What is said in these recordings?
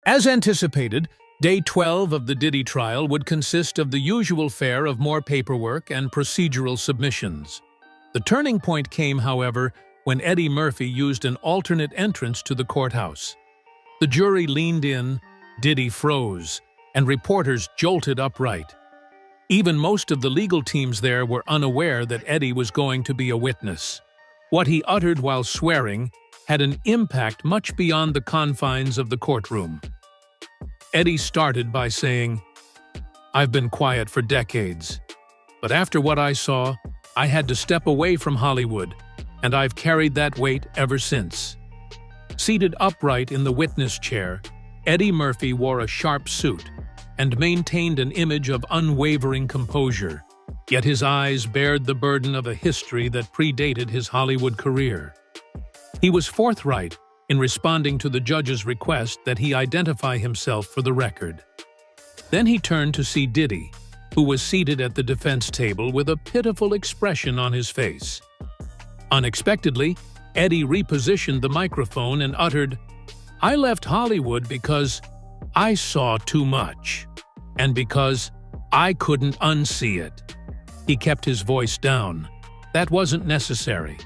As anticipated, Day 12 of the Diddy trial would consist of the usual fare of more paperwork and procedural submissions. The turning point came, however, when Eddie Murphy used an alternate entrance to the courthouse. The jury leaned in, Diddy froze, and reporters jolted upright. Even most of the legal teams there were unaware that Eddie was going to be a witness. What he uttered while swearing had an impact much beyond the confines of the courtroom. Eddie started by saying, "I've been quiet for decades, but after what I saw, I had to step away from Hollywood, and I've carried that weight ever since." Seated upright in the witness chair, Eddie Murphy wore a sharp suit and maintained an image of unwavering composure, yet his eyes bared the burden of a history that predated his Hollywood career. He was forthright in responding to the judge's request that he identify himself for the record. Then he turned to see Diddy, who was seated at the defense table with a pitiful expression on his face. Unexpectedly, Eddie repositioned the microphone and uttered, "I left Hollywood because I saw too much, and because I couldn't unsee it." He kept his voice down. That wasn't necessary.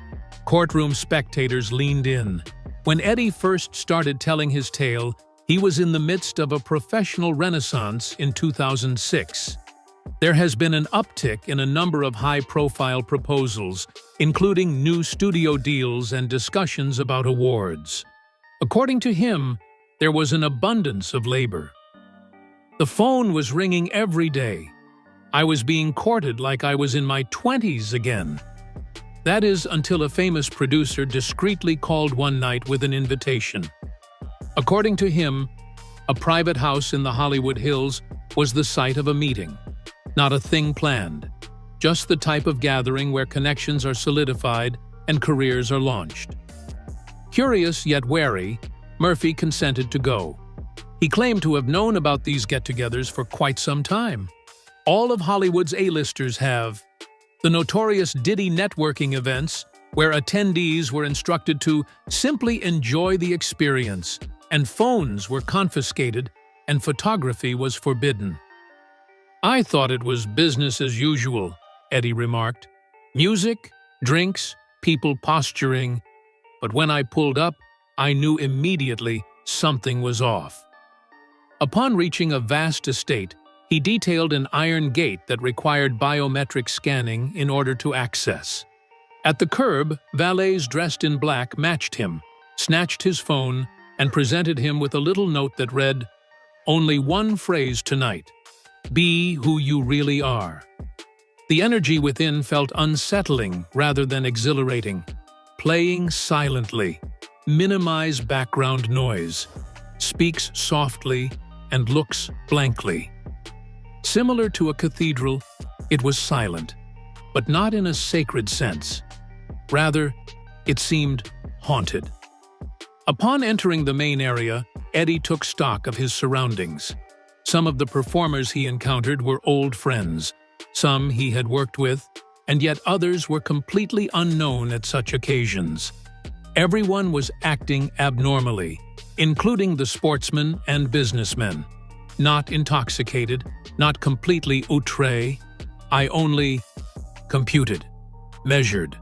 Courtroom spectators leaned in. When Eddie first started telling his tale, he was in the midst of a professional renaissance in 2006. There has been an uptick in a number of high-profile proposals, including new studio deals and discussions about awards. According to him, there was an abundance of labor. "The phone was ringing every day. I was being courted like I was in my 20s again." That is until a famous producer discreetly called one night with an invitation. According to him, a private house in the Hollywood Hills was the site of a meeting. Not a thing planned, just the type of gathering where connections are solidified and careers are launched. Curious yet wary, Murphy consented to go. He claimed to have known about these get-togethers for quite some time. All of Hollywood's A-listers have. The notorious Diddy networking events, where attendees were instructed to simply enjoy the experience, and phones were confiscated and photography was forbidden. "I thought it was business as usual," Eddie remarked. "Music, drinks, people posturing. But when I pulled up, I knew immediately something was off." Upon reaching a vast estate, he detailed an iron gate that required biometric scanning in order to access. At the curb, valets dressed in black matched him, snatched his phone, and presented him with a little note that read, "Only one phrase tonight. Be who you really are." The energy within felt unsettling rather than exhilarating. Playing silently, minimize background noise, speaks softly, and looks blankly. Similar to a cathedral, it was silent, but not in a sacred sense. Rather, it seemed haunted. Upon entering the main area, Eddie took stock of his surroundings. Some of the performers he encountered were old friends, some he had worked with, and yet others were completely unknown at such occasions. Everyone was acting abnormally, including the sportsmen and businessmen. Not intoxicated, not completely outré. I only computed, measured.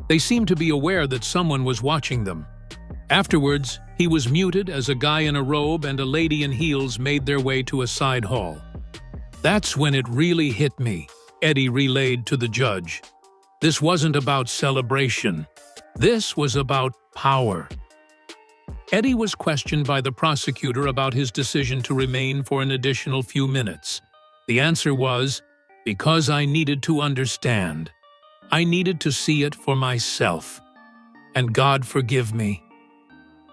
They seemed to be aware that someone was watching them. Afterwards, he was muted as a guy in a robe and a lady in heels made their way to a side hall. "That's when it really hit me," Eddie relayed to the judge. "This wasn't about celebration. This was about power." Eddie was questioned by the prosecutor about his decision to remain for an additional few minutes. The answer was, "Because I needed to understand. I needed to see it for myself. And God forgive me,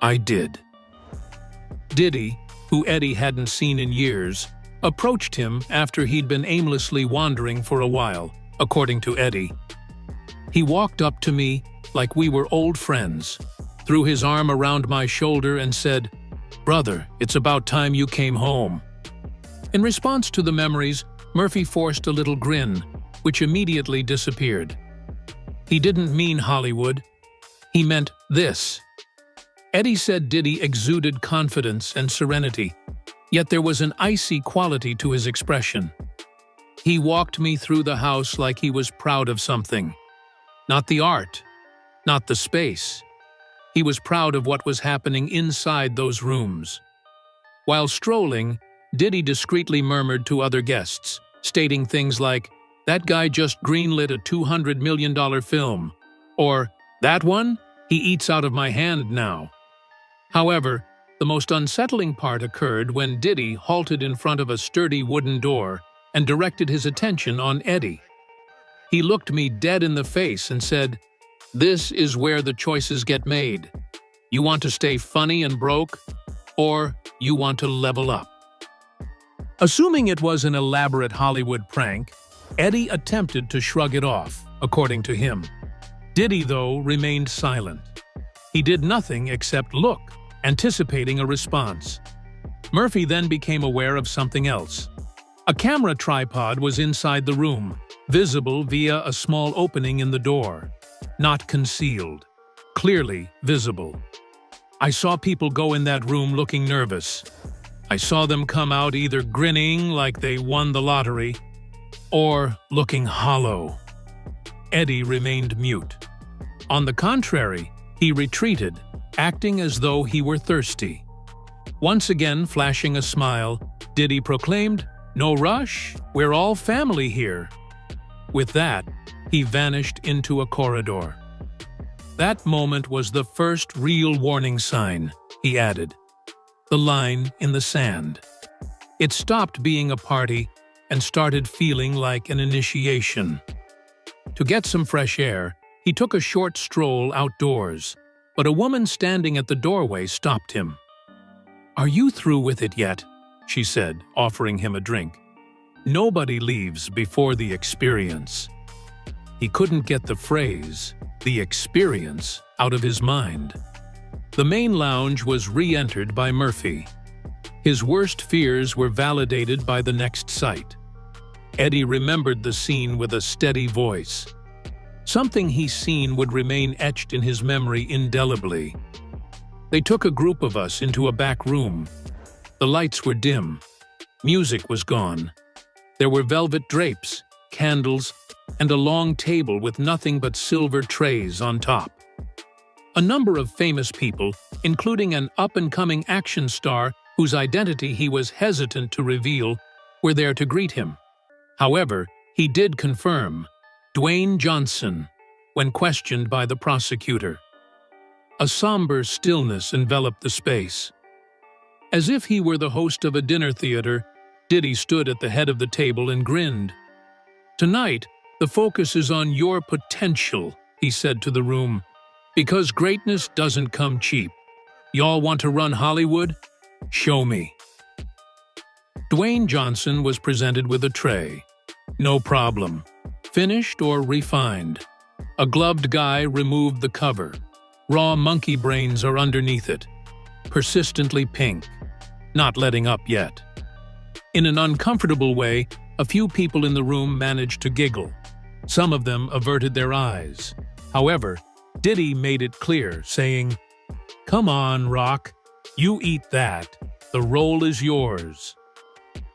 I did." Diddy, who Eddie hadn't seen in years, approached him after he'd been aimlessly wandering for a while, according to Eddie. He walked up to me like we were old friends, threw his arm around my shoulder and said, "Brother, it's about time you came home." In response to the memories, Murphy forced a little grin, which immediately disappeared. He didn't mean Hollywood. He meant this. Eddie said Diddy exuded confidence and serenity, yet there was an icy quality to his expression. He walked me through the house like he was proud of something. Not the art, not the space. He was proud of what was happening inside those rooms. While strolling, Diddy discreetly murmured to other guests, stating things like, "That guy just greenlit a $200 million film," or, "That one? He eats out of my hand now." However, the most unsettling part occurred when Diddy halted in front of a sturdy wooden door and directed his attention on Eddie. He looked me dead in the face and said, "This is where the choices get made. You want to stay funny and broke, or you want to level up?" Assuming it was an elaborate Hollywood prank, Eddie attempted to shrug it off, according to him. Diddy, though, remained silent. He did nothing except look, anticipating a response. Murphy then became aware of something else. A camera tripod was inside the room, visible via a small opening in the door. Not concealed. Clearly visible. I saw people go in that room looking nervous. I saw them come out either grinning like they won the lottery, or looking hollow. Eddie remained mute. On the contrary, he retreated, acting as though he were thirsty. Once again flashing a smile, Diddy proclaimed, "No rush, we're all family here." With that, he vanished into a corridor. That moment was the first real warning sign, he added. The line in the sand. It stopped being a party and started feeling like an initiation. To get some fresh air, he took a short stroll outdoors, but a woman standing at the doorway stopped him. "Are you through with it yet?" she said, offering him a drink. Nobody leaves before the experience. He couldn't get the phrase, "the experience," out of his mind. The main lounge was re-entered by Murphy. His worst fears were validated by the next sight. Eddie remembered the scene with a steady voice. Something he's seen would remain etched in his memory indelibly. They took a group of us into a back room. The lights were dim. Music was gone. There were velvet drapes, candles, and a long table with nothing but silver trays on top. A number of famous people, including an up-and-coming action star whose identity he was hesitant to reveal, were there to greet him. However, he did confirm, Dwayne Johnson, when questioned by the prosecutor. A somber stillness enveloped the space. As if he were the host of a dinner theater, Diddy stood at the head of the table and grinned. "Tonight, the focus is on your potential," he said to the room, "because greatness doesn't come cheap. Y'all want to run Hollywood? Show me." Dwayne Johnson was presented with a tray. No problem. Finished or refined. A gloved guy removed the cover. Raw monkey brains are underneath it. Persistently pink. Not letting up yet. In an uncomfortable way, a few people in the room managed to giggle. Some of them averted their eyes. However, Diddy made it clear, saying, "Come on, Rock. You eat that. The role is yours."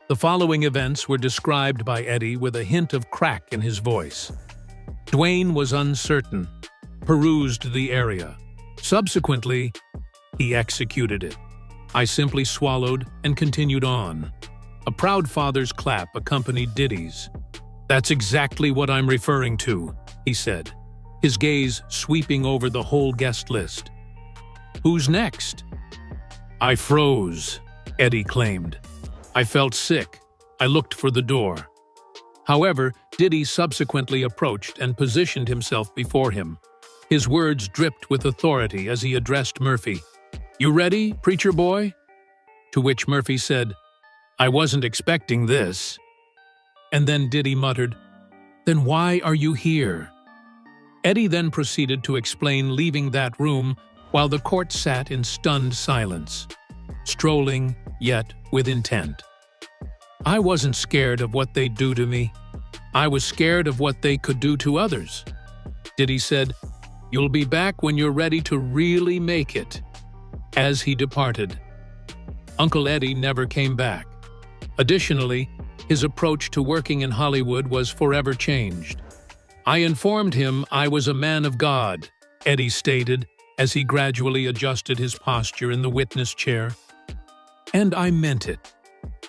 The following events were described by Eddie with a hint of crack in his voice. Dwayne was uncertain, perused the area. Subsequently, he executed it. I simply swallowed and continued on. A proud father's clap accompanied Diddy's. "That's exactly what I'm referring to," he said, his gaze sweeping over the whole guest list. "Who's next?" "I froze," Eddie claimed. "I felt sick. I looked for the door." However, Diddy subsequently approached and positioned himself before him. His words dripped with authority as he addressed Murphy. "You ready, preacher boy?" To which Murphy said, "I wasn't expecting this." And then Diddy muttered, "Then why are you here?" Eddie then proceeded to explain leaving that room while the court sat in stunned silence, strolling, yet with intent. "I wasn't scared of what they'd do to me. I was scared of what they could do to others." Diddy said, "You'll be back when you're ready to really make it." as he departed. Uncle Eddie never came back. Additionally, his approach to working in Hollywood was forever changed. "I informed him I was a man of God," Eddie stated as he gradually adjusted his posture in the witness chair. "And I meant it.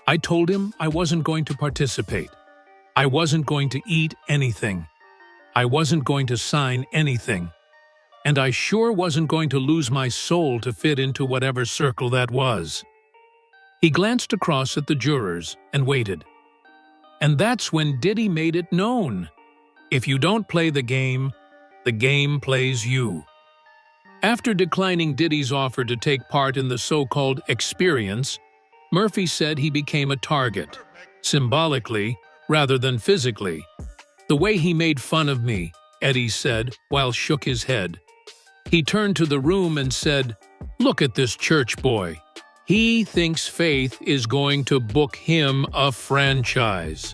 I told him I wasn't going to participate. I wasn't going to eat anything. I wasn't going to sign anything. And I sure wasn't going to lose my soul to fit into whatever circle that was." He glanced across at the jurors and waited. And that's when Diddy made it known. If you don't play the game plays you. After declining Diddy's offer to take part in the so-called experience, Murphy said he became a target, symbolically rather than physically. "The way he made fun of me," Eddie said while shook his head. He turned to the room and said, "Look at this church boy. He thinks Faith is going to book him a franchise."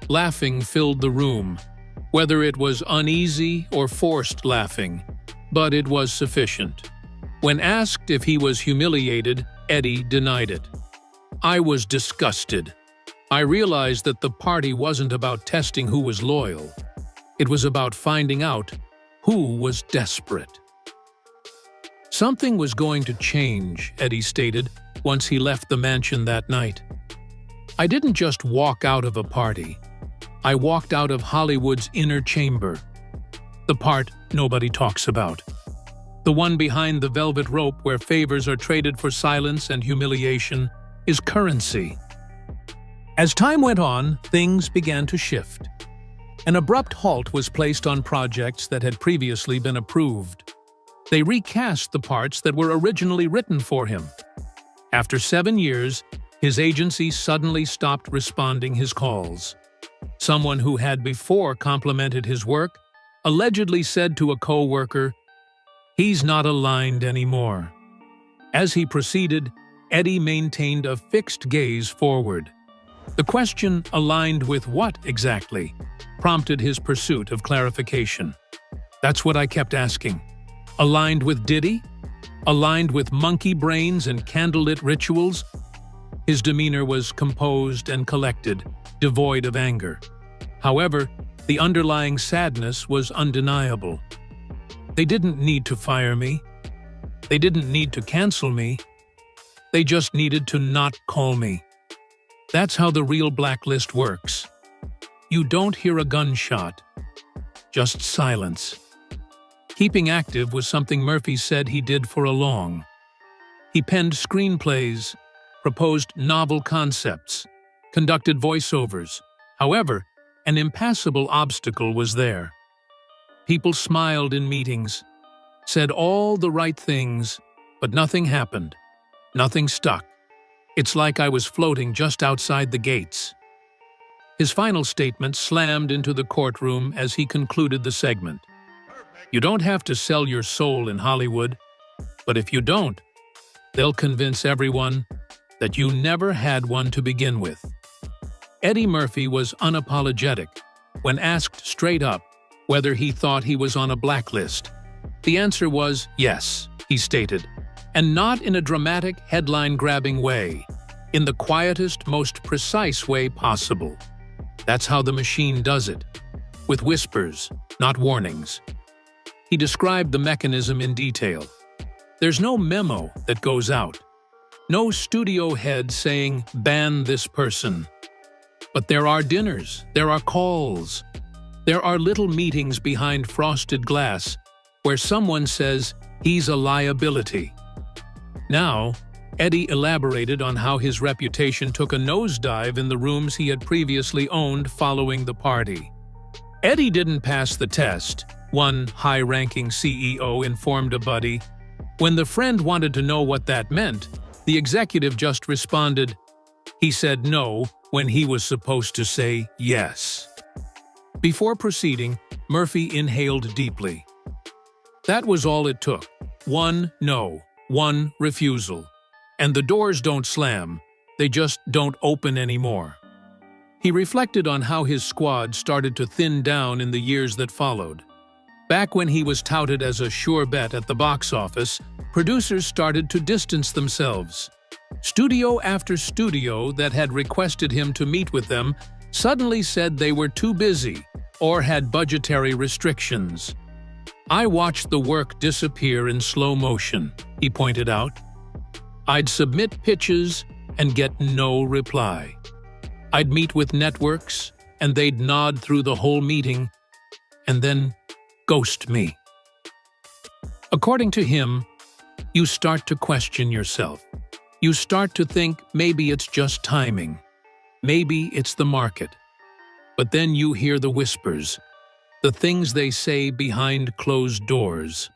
Laughing filled the room, whether it was uneasy or forced laughing, but it was sufficient. When asked if he was humiliated, Eddie denied it. "I was disgusted. I realized that the party wasn't about testing who was loyal. It was about finding out who was desperate." Something was going to change, Eddie stated, once he left the mansion that night. "I didn't just walk out of a party. I walked out of Hollywood's inner chamber. The part nobody talks about. The one behind the velvet rope where favors are traded for silence and humiliation is currency." As time went on, things began to shift. An abrupt halt was placed on projects that had previously been approved. They recast the parts that were originally written for him. After 7 years, his agency suddenly stopped responding his calls. Someone who had before complimented his work allegedly said to a co-worker, "He's not aligned anymore." As he proceeded, Eddie maintained a fixed gaze forward. The question, "aligned with what exactly?" prompted his pursuit of clarification. "That's what I kept asking. Aligned with Diddy? Aligned with monkey brains and candlelit rituals?" His demeanor was composed and collected, devoid of anger. However, the underlying sadness was undeniable. "They didn't need to fire me. They didn't need to cancel me. They just needed to not call me. That's how the real blacklist works. You don't hear a gunshot, just silence." Keeping active was something Murphy said he did for a long. He penned screenplays, proposed novel concepts, conducted voiceovers. However, an impassable obstacle was there. People smiled in meetings, said all the right things, but nothing happened. Nothing stuck. "It's like I was floating just outside the gates." His final statement slammed into the courtroom as he concluded the segment. "You don't have to sell your soul in Hollywood, but if you don't, they'll convince everyone that you never had one to begin with." Eddie Murphy was unapologetic when asked straight up whether he thought he was on a blacklist. The answer was yes, he stated, and not in a dramatic, headline-grabbing way, in the quietest, most precise way possible. That's how the machine does it, with whispers, not warnings. He described the mechanism in detail. There's no memo that goes out. No studio head saying, "ban this person." But there are dinners, there are calls. There are little meetings behind frosted glass where someone says, "He's a liability." Now, Eddie elaborated on how his reputation took a nosedive in the rooms he had previously owned following the party. "Eddie didn't pass the test," one high-ranking CEO informed a buddy. When the friend wanted to know what that meant, the executive just responded, "He said no when he was supposed to say yes." Before proceeding, Murphy inhaled deeply. That was all it took. One no, one refusal. And the doors don't slam, they just don't open anymore. He reflected on how his squad started to thin down in the years that followed. Back when he was touted as a sure bet at the box office, producers started to distance themselves. Studio after studio that had requested him to meet with them suddenly said they were too busy or had budgetary restrictions. "I watched the work disappear in slow motion," he pointed out. "I'd submit pitches and get no reply. I'd meet with networks and they'd nod through the whole meeting and then ghost me." According to him, you start to question yourself. You start to think maybe it's just timing. Maybe it's the market. But then you hear the whispers, the things they say behind closed doors.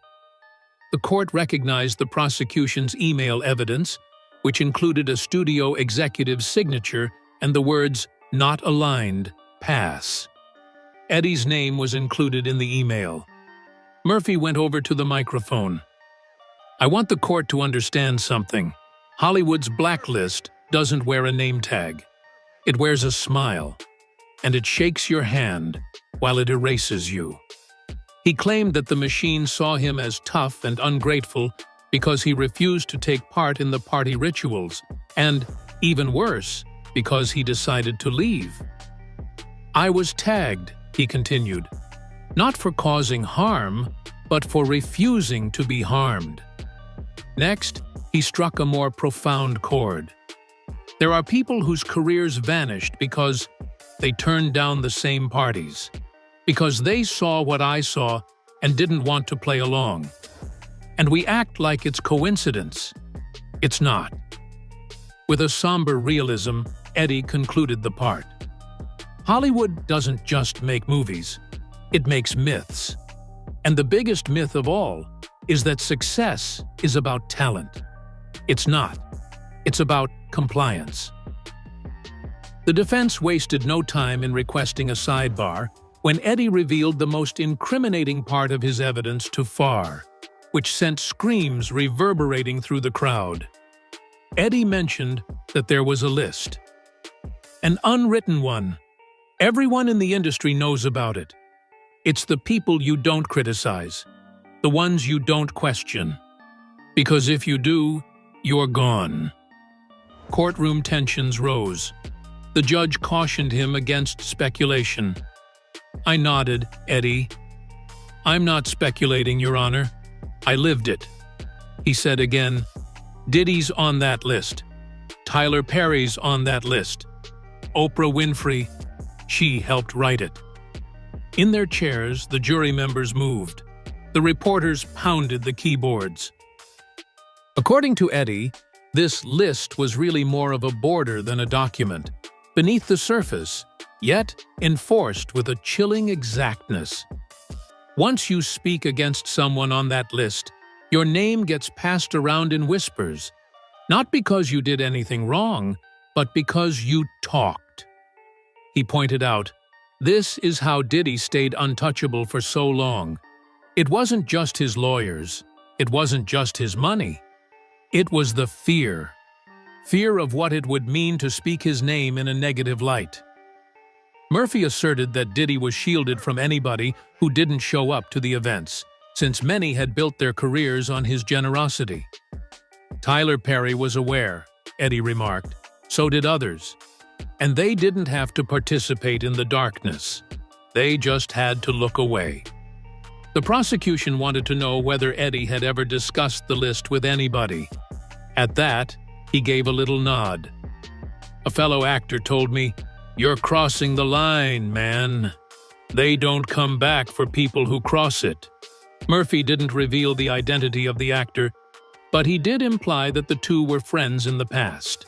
The court recognized the prosecution's email evidence, which included a studio executive's signature and the words, "Not aligned, pass." Eddie's name was included in the email. Murphy went over to the microphone. "I want the court to understand something. Hollywood's blacklist doesn't wear a name tag. It wears a smile, and it shakes your hand while it erases you." He claimed that the machine saw him as tough and ungrateful because he refused to take part in the party rituals, and, even worse, because he decided to leave. "I was tagged," he continued, "not for causing harm, but for refusing to be harmed." Next, he struck a more profound chord. There are people whose careers vanished because they turned down the same parties, because they saw what I saw and didn't want to play along. And we act like it's coincidence. It's not. With a somber realism, Eddie concluded the part. Hollywood doesn't just make movies, it makes myths. And the biggest myth of all is that success is about talent. It's not. It's about compliance. The defense wasted no time in requesting a sidebar when Eddie revealed the most incriminating part of his evidence to FAR, which sent screams reverberating through the crowd. Eddie mentioned that there was a list. An unwritten one. Everyone in the industry knows about it. It's the people you don't criticize, the ones you don't question. Because if you do, you're gone. Courtroom tensions rose. The judge cautioned him against speculation. I nodded, "Eddie, I'm not speculating, Your Honor. I lived it." He said again, "Diddy's on that list. Tyler Perry's on that list. Oprah Winfrey, she helped write it." In their chairs, the jury members moved. The reporters pounded the keyboards. According to Eddie, this list was really more of a border than a document, beneath the surface, yet enforced with a chilling exactness. Once you speak against someone on that list, your name gets passed around in whispers, not because you did anything wrong, but because you talked. He pointed out, this is how Diddy stayed untouchable for so long. It wasn't just his lawyers. It wasn't just his money. It was the fear. Fear of what it would mean to speak his name in a negative light. Murphy asserted that Diddy was shielded from anybody who didn't show up to the events, since many had built their careers on his generosity. Tyler Perry was aware, Eddie remarked. So did others. And they didn't have to participate in the darkness. They just had to look away. The prosecution wanted to know whether Eddie had ever discussed the list with anybody. At that, he gave a little nod. A fellow actor told me, "You're crossing the line, man. They don't come back for people who cross it." Murphy didn't reveal the identity of the actor, but he did imply that the two were friends in the past.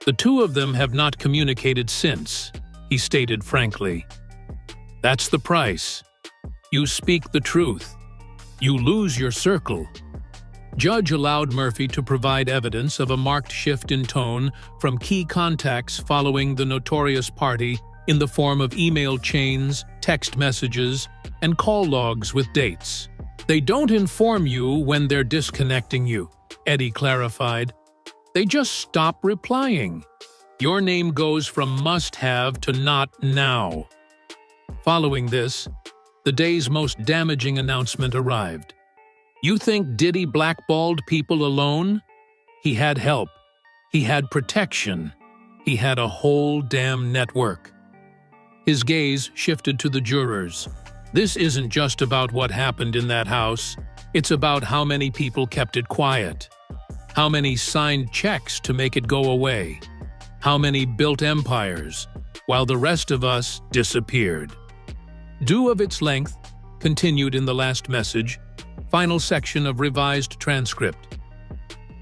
"The two of them have not communicated since," he stated frankly. "That's the price. You speak the truth. You lose your circle." Judge allowed Murphy to provide evidence of a marked shift in tone from key contacts following the notorious party in the form of email chains, text messages, and call logs with dates. "They don't inform you when they're disconnecting you," Eddie clarified. "They just stop replying. Your name goes from must-have to not now." Following this, the day's most damaging announcement arrived. You think Diddy blackballed people alone? He had help. He had protection. He had a whole damn network. His gaze shifted to the jurors. This isn't just about what happened in that house. It's about how many people kept it quiet. How many signed checks to make it go away. How many built empires, while the rest of us disappeared. Due of its length, continued in the last message, final section of revised transcript.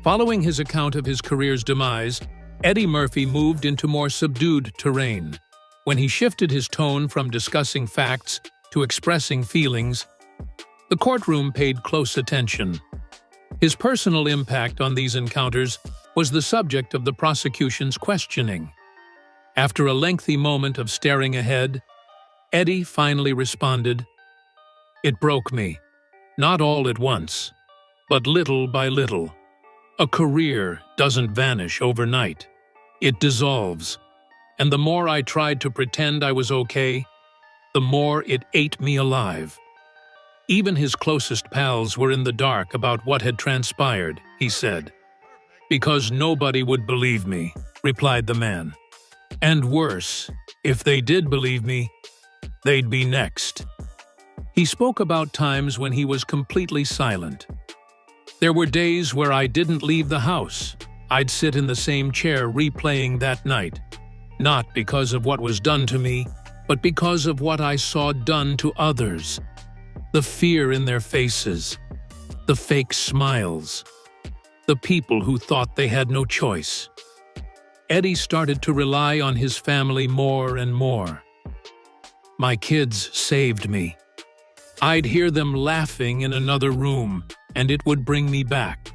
Following his account of his career's demise, Eddie Murphy moved into more subdued terrain. When he shifted his tone from discussing facts to expressing feelings, the courtroom paid close attention. His personal impact on these encounters was the subject of the prosecution's questioning. After a lengthy moment of staring ahead, Eddie finally responded, "It broke me. Not all at once, but little by little. A career doesn't vanish overnight. It dissolves. And the more I tried to pretend I was okay, the more it ate me alive." Even his closest pals were in the dark about what had transpired, he said. "Because nobody would believe me," replied the man. "And worse, if they did believe me, they'd be next." He spoke about times when he was completely silent. "There were days where I didn't leave the house. I'd sit in the same chair replaying that night. Not because of what was done to me, but because of what I saw done to others. The fear in their faces, the fake smiles, the people who thought they had no choice." Eddie started to rely on his family more and more. "My kids saved me. I'd hear them laughing in another room, and it would bring me back,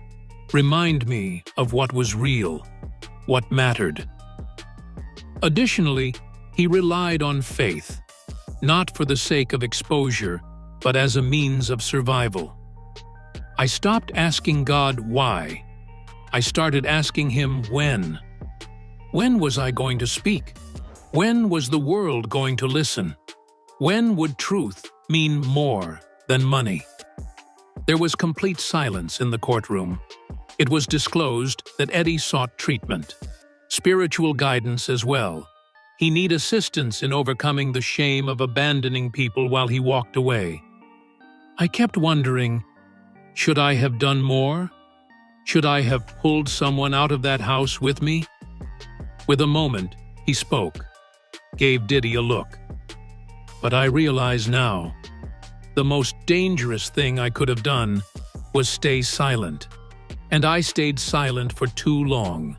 remind me of what was real, what mattered." Additionally, he relied on faith, not for the sake of exposure, but as a means of survival. "I stopped asking God why. I started asking Him when. When was I going to speak? When was the world going to listen? When would truth mean more than money?" There was complete silence in the courtroom. It was disclosed that Eddie sought treatment, spiritual guidance as well. He needed assistance in overcoming the shame of abandoning people while he walked away. "I kept wondering, should I have done more? Should I have pulled someone out of that house with me?" With a moment, he spoke, gave Diddy a look. "But I realize now, the most dangerous thing I could have done was stay silent. And I stayed silent for too long."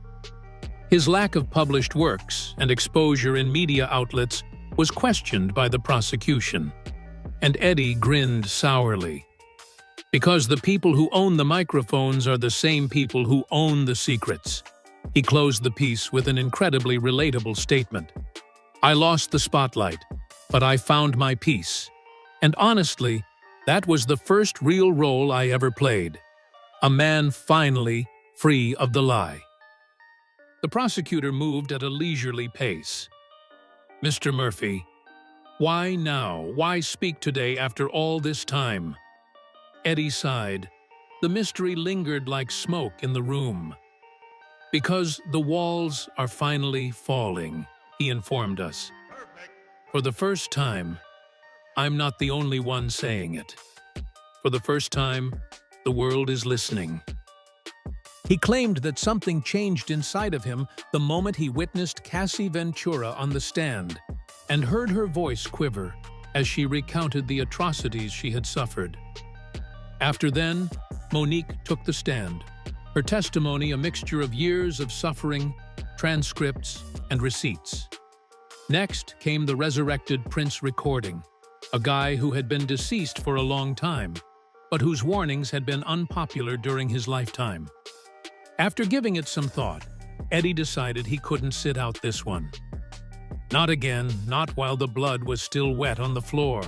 His lack of published works and exposure in media outlets was questioned by the prosecution, and Eddie grinned sourly. Because the people who own the microphones are the same people who own the secrets. He closed the piece with an incredibly relatable statement. "I lost the spotlight, but I found my peace. And honestly, that was the first real role I ever played. A man finally free of the lie." The prosecutor moved at a leisurely pace. "Mr. Murphy, why now? Why speak today after all this time?" Eddie sighed. The mystery lingered like smoke in the room. "Because the walls are finally falling," he informed us. "For the first time, I'm not the only one saying it. For the first time, the world is listening." He claimed that something changed inside of him the moment he witnessed Cassie Ventura on the stand and heard her voice quiver as she recounted the atrocities she had suffered. After then, Monique took the stand, her testimony a mixture of years of suffering, transcripts, and receipts. Next came the resurrected Prince recording, a guy who had been deceased for a long time, but whose warnings had been unpopular during his lifetime. After giving it some thought, Eddie decided he couldn't sit out this one. Not again, not while the blood was still wet on the floor.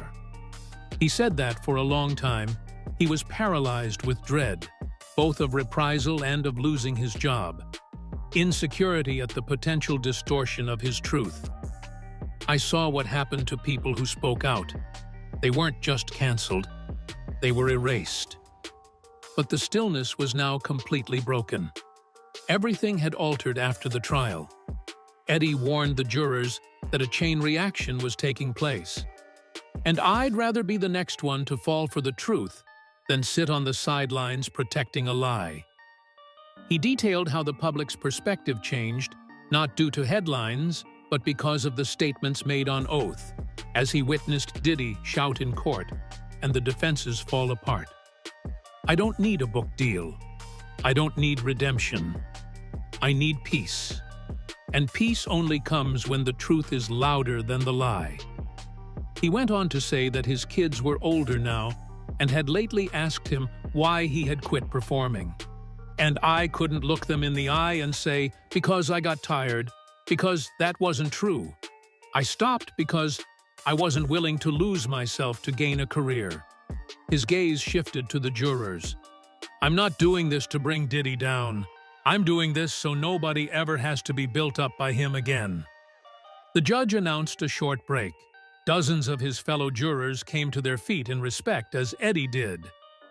He said that for a long time, he was paralyzed with dread, both of reprisal and of losing his job, insecurity at the potential distortion of his truth. "I saw what happened to people who spoke out. They weren't just canceled, they were erased. But the stillness was now completely broken. Everything had altered after the trial. Eddie warned the jurors that a chain reaction was taking place. And I'd rather be the next one to fall for the truth than sit on the sidelines protecting a lie. He detailed how the public's perspective changed, not due to headlines, but because of the statements made on oath, as he witnessed Diddy shout in court and the defenses fall apart. I don't need a book deal. I don't need redemption. I need peace. And peace only comes when the truth is louder than the lie. He went on to say that his kids were older now and had lately asked him why he had quit performing. And I couldn't look them in the eye and say, because I got tired, because that wasn't true. I stopped because I wasn't willing to lose myself to gain a career. His gaze shifted to the jurors. I'm not doing this to bring Diddy down. I'm doing this so nobody ever has to be built up by him again. The judge announced a short break. Dozens of his fellow jurors came to their feet in respect as Eddie did.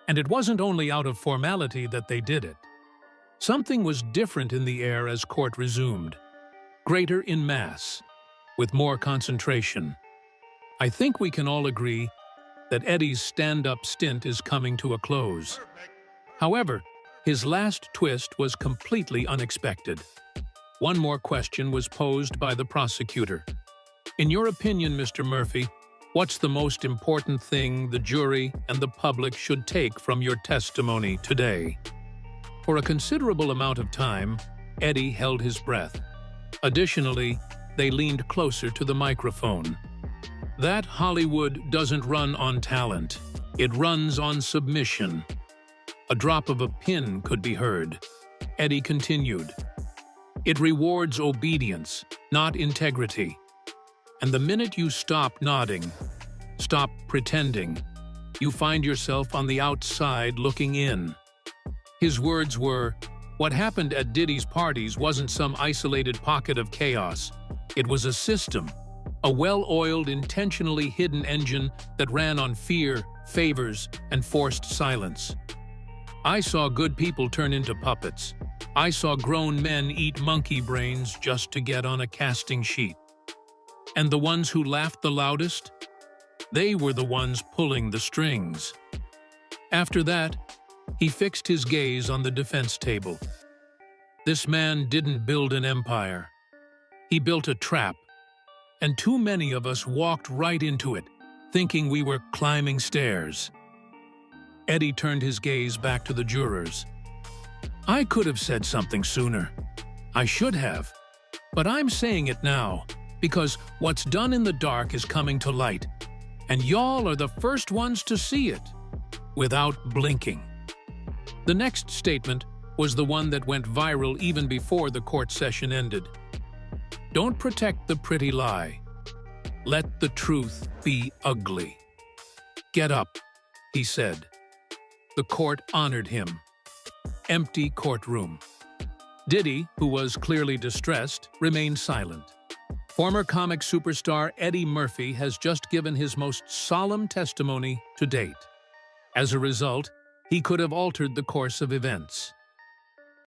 And it wasn't only out of formality that they did it. Something was different in the air as court resumed. Greater in mass, with more concentration. I think we can all agree that Eddie's stand-up stint is coming to a close. However, his last twist was completely unexpected. One more question was posed by the prosecutor. In your opinion, Mr. Murphy, what's the most important thing the jury and the public should take from your testimony today? For a considerable amount of time, Eddie held his breath. Additionally, they leaned closer to the microphone. That Hollywood doesn't run on talent. It runs on submission. A drop of a pin could be heard. Eddie continued. It rewards obedience, not integrity. And the minute you stop nodding, stop pretending, you find yourself on the outside looking in. His words were, what happened at Diddy's parties wasn't some isolated pocket of chaos. It was a system, a well-oiled, intentionally hidden engine that ran on fear, favors, and forced silence. I saw good people turn into puppets. I saw grown men eat monkey brains just to get on a casting sheet. And the ones who laughed the loudest? They were the ones pulling the strings. After that, he fixed his gaze on the defense table. This man didn't build an empire. He built a trap. And too many of us walked right into it, thinking we were climbing stairs. Eddie turned his gaze back to the jurors. I could have said something sooner. I should have. But I'm saying it now, because what's done in the dark is coming to light. And y'all are the first ones to see it, without blinking. The next statement was the one that went viral even before the court session ended. Don't protect the pretty lie. Let the truth be ugly. Get up, he said. The court honored him. Empty courtroom. Diddy, who was clearly distressed, remained silent. Former comic superstar Eddie Murphy has just given his most solemn testimony to date. As a result, he could have altered the course of events.